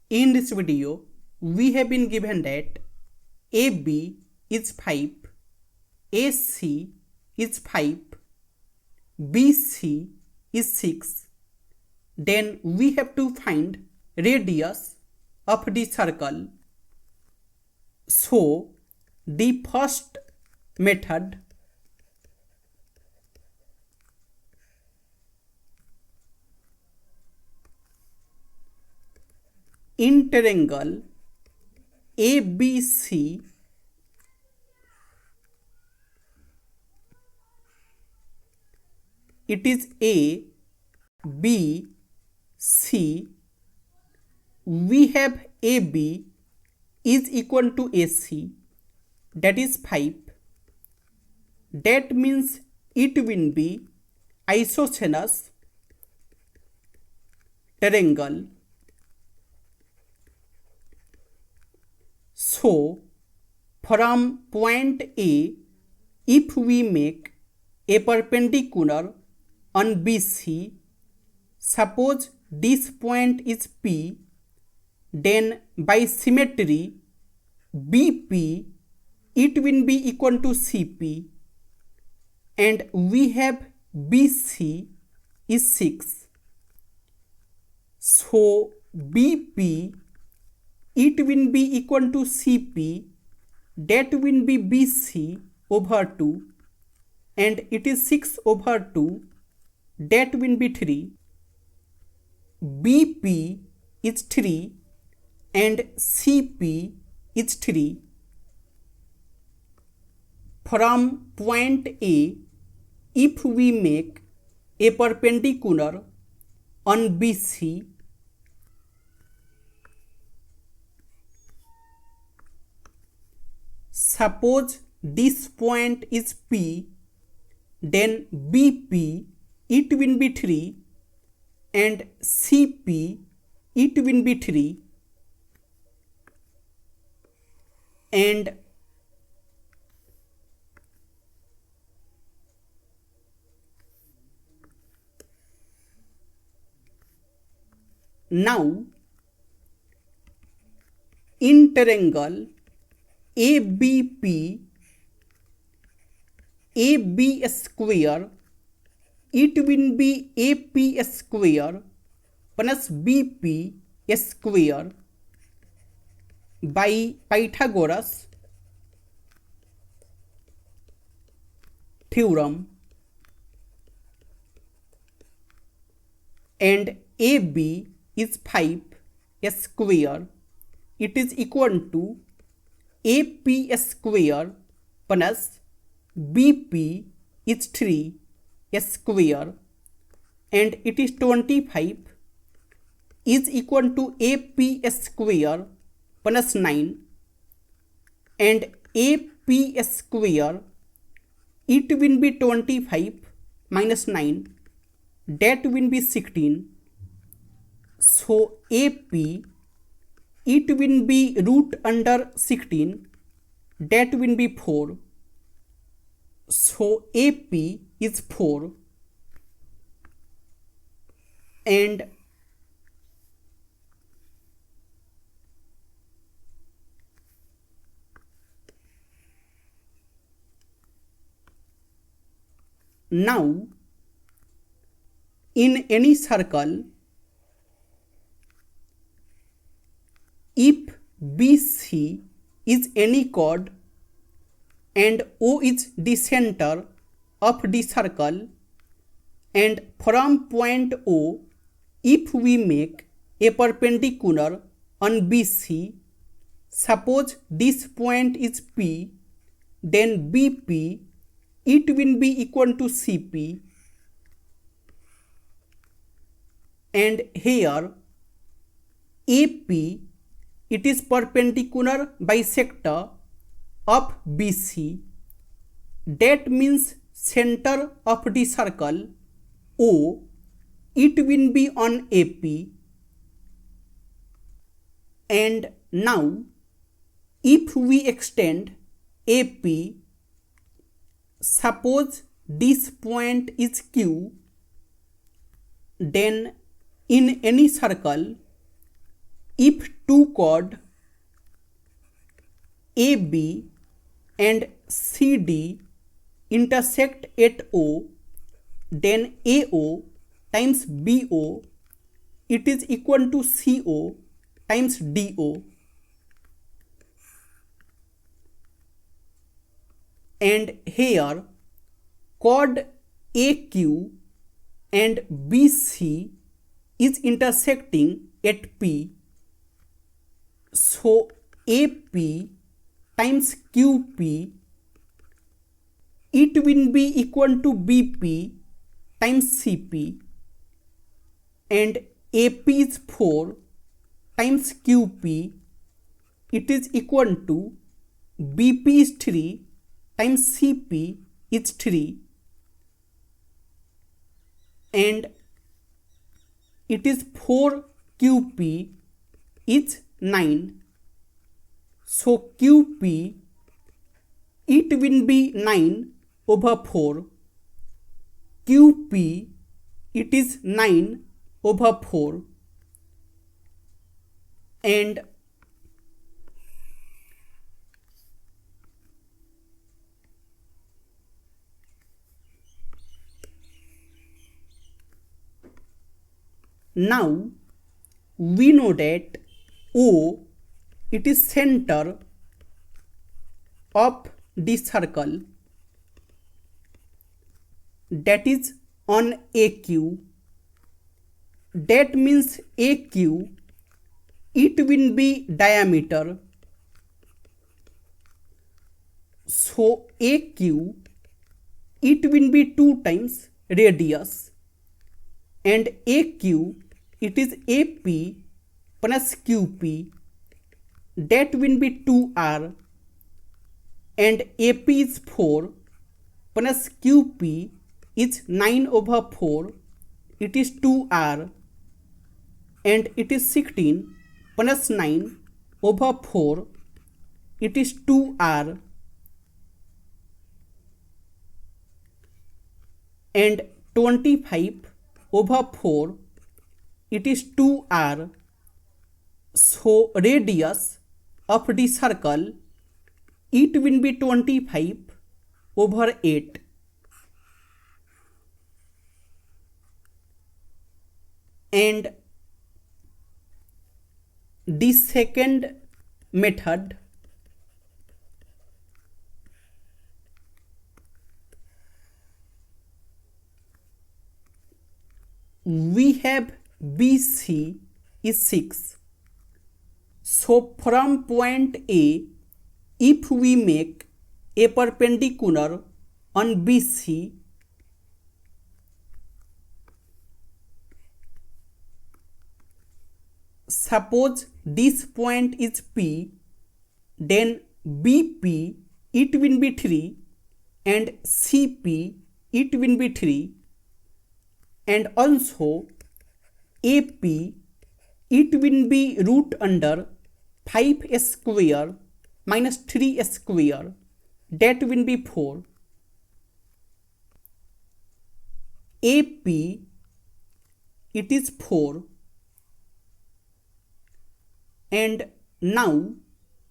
In this video, we have been given that AB is 5, AC is 5, BC is 6. Then we have to find radius of the circle. So, the first method in triangle ABC it is A, B, C. We have AB is equal to AC, that is 5. That means it will be isosceles triangle. So, from point A, if we make a perpendicular on BC, suppose this point is P, then by symmetry BP it will be equal to CP, and we have BC is 6. So BP it will be equal to CP, that will be BC over 2, and it is 6 over 2, that will be 3. BP is 3 and CP is 3. From point A, if we make a perpendicular on BC, suppose this point is P, then BP it will be 3 and CP it will be 3, and now in triangle ABP, AB square, it will be AP square plus BP square by Pythagoras theorem, and AB is 5 square, it is equal to AP square plus BP is 3 square, and it is 25 is equal to AP square plus 9, and AP square it will be 25 minus 9, that will be 16. So AP it will be root under 16, that will be 4. So AP is 4, and now in any circle, if BC is any chord and O is the center of the circle, and from point O, if we make a perpendicular on BC, suppose this point is P, then BP it will be equal to CP, and here AP it is perpendicular bisector of BC, that means center of the circle O it will be on AP, and now if we extend AP, suppose this point is Q, then in any circle if two chord AB and CD intersect at O, then AO times BO, it is equal to CO times DO. And here chord AQ and BC is intersecting at P, so AP times QP, it will be equal to BP times CP, and AP is 4 times QP, it is equal to BP is 3 times CP is 3, and it is 4 QP is 9. So QP, it will be 9 over 4. QP, it is 9 over 4. And now we know that O, it is center of the circle, that is on AQ. That means AQ, it will be diameter. So AQ, it will be 2 times radius, and AQ, it is AP plus QP, that will be 2R, and AP is 4 plus QP is 9 over 4, it is 2R, and it is 16 plus 9 over 4, it is 2R, and 25 over 4, it is 2R. So radius of the circle, it will be 25 over 8. And the second method, we have BC is 6. So from point A, if we make a perpendicular on BC, suppose this point is P, then BP, it will be 3, and CP, it will be 3, and also AP, it will be root under 5 square minus 3 square, that will be 4. AP, it is 4. And now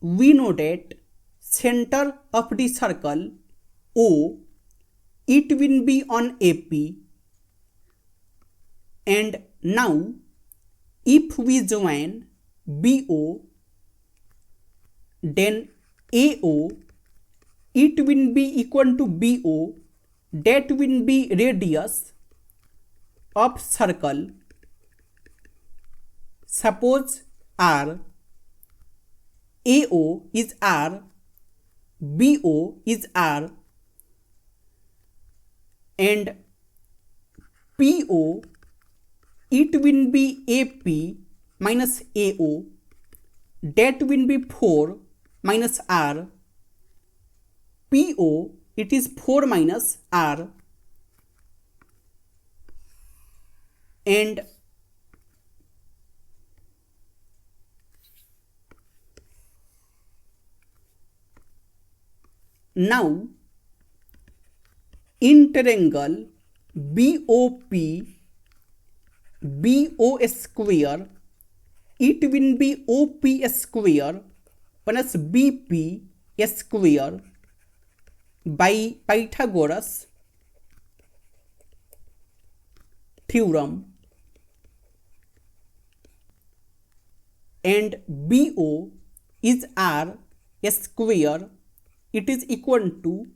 we know that center of the circle O, it will be on AP. And now if we join BO, then AO, it will be equal to BO, that will be radius of circle. Suppose R, AO is R, BO is R, and PO, it will be AP minus AO, that will be 4 minus R. PO, it is 4 minus R, and now in triangle BOP, BO square it will be OP square plus BP square by Pythagoras theorem, and BO is R square, it is equal to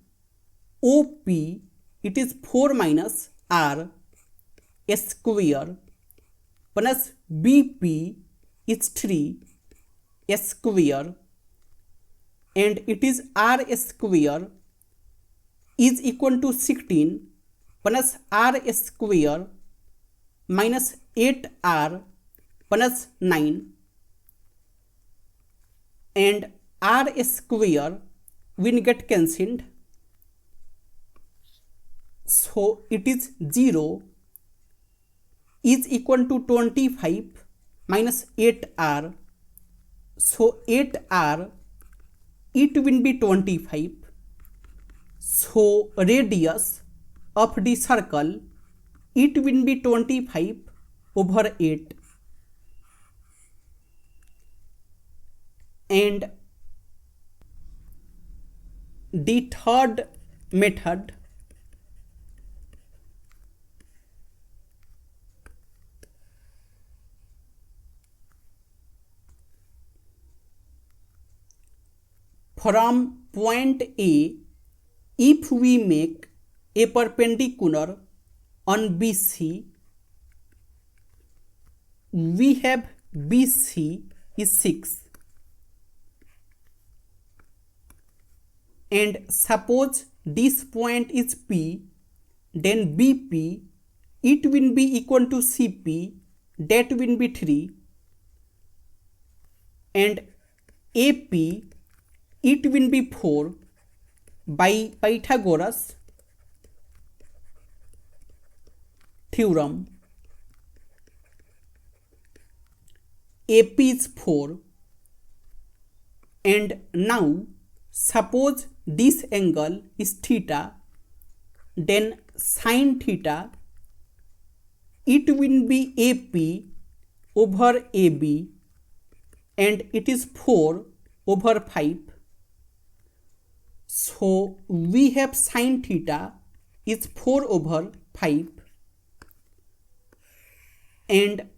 OP, it is 4 minus R square plus BP is 3 square, and it is R square is equal to 16 plus R square minus 8R plus 9, and R square will get cancelled, so it is 0 is equal to 25 minus 8R, so 8R it will be 25, so radius of the circle it will be 25 over 8, and the third method, from point A, if we make a perpendicular on BC, we have BC is 6, and suppose this point is P, then BP it will be equal to CP, that will be 3, and AP it will be 4 by Pythagoras theorem. AP is 4, and now suppose this angle is theta, then sin theta it will be AP over AB, and it is 4 over 5. So we have sin theta is 4 over 5, and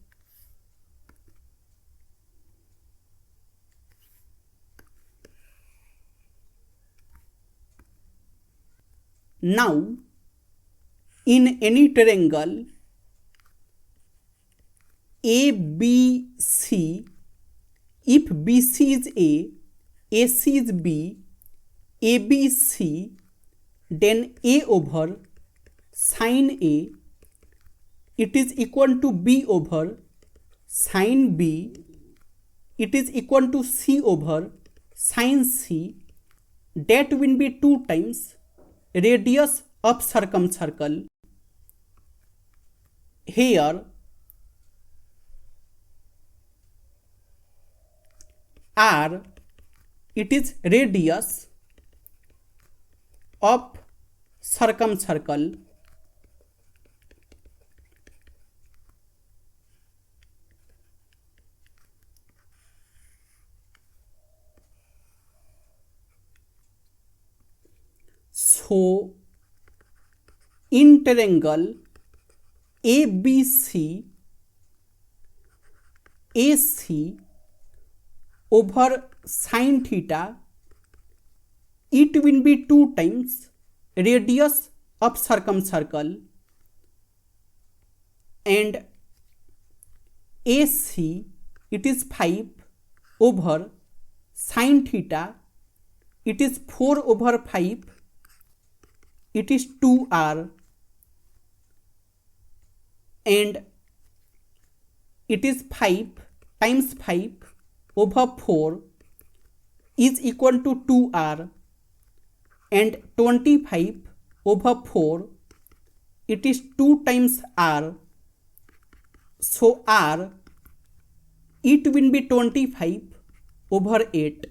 now in any triangle ABC, if BC is A, AC is B, ABC, then A over sin A it is equal to B over sin B, it is equal to C over sin C, that will be 2 times radius of circumcircle. Here R it is radius of circumcircle, so in triangle ABC, AC over sin theta it will be 2 times radius of circumcircle, and AC it is 5 over sin theta it is 4 over 5, it is 2R, and it is 5 times 5 over 4 is equal to 2R, and 25 over 4 it is 2 times R, so R it will be 25 over 8.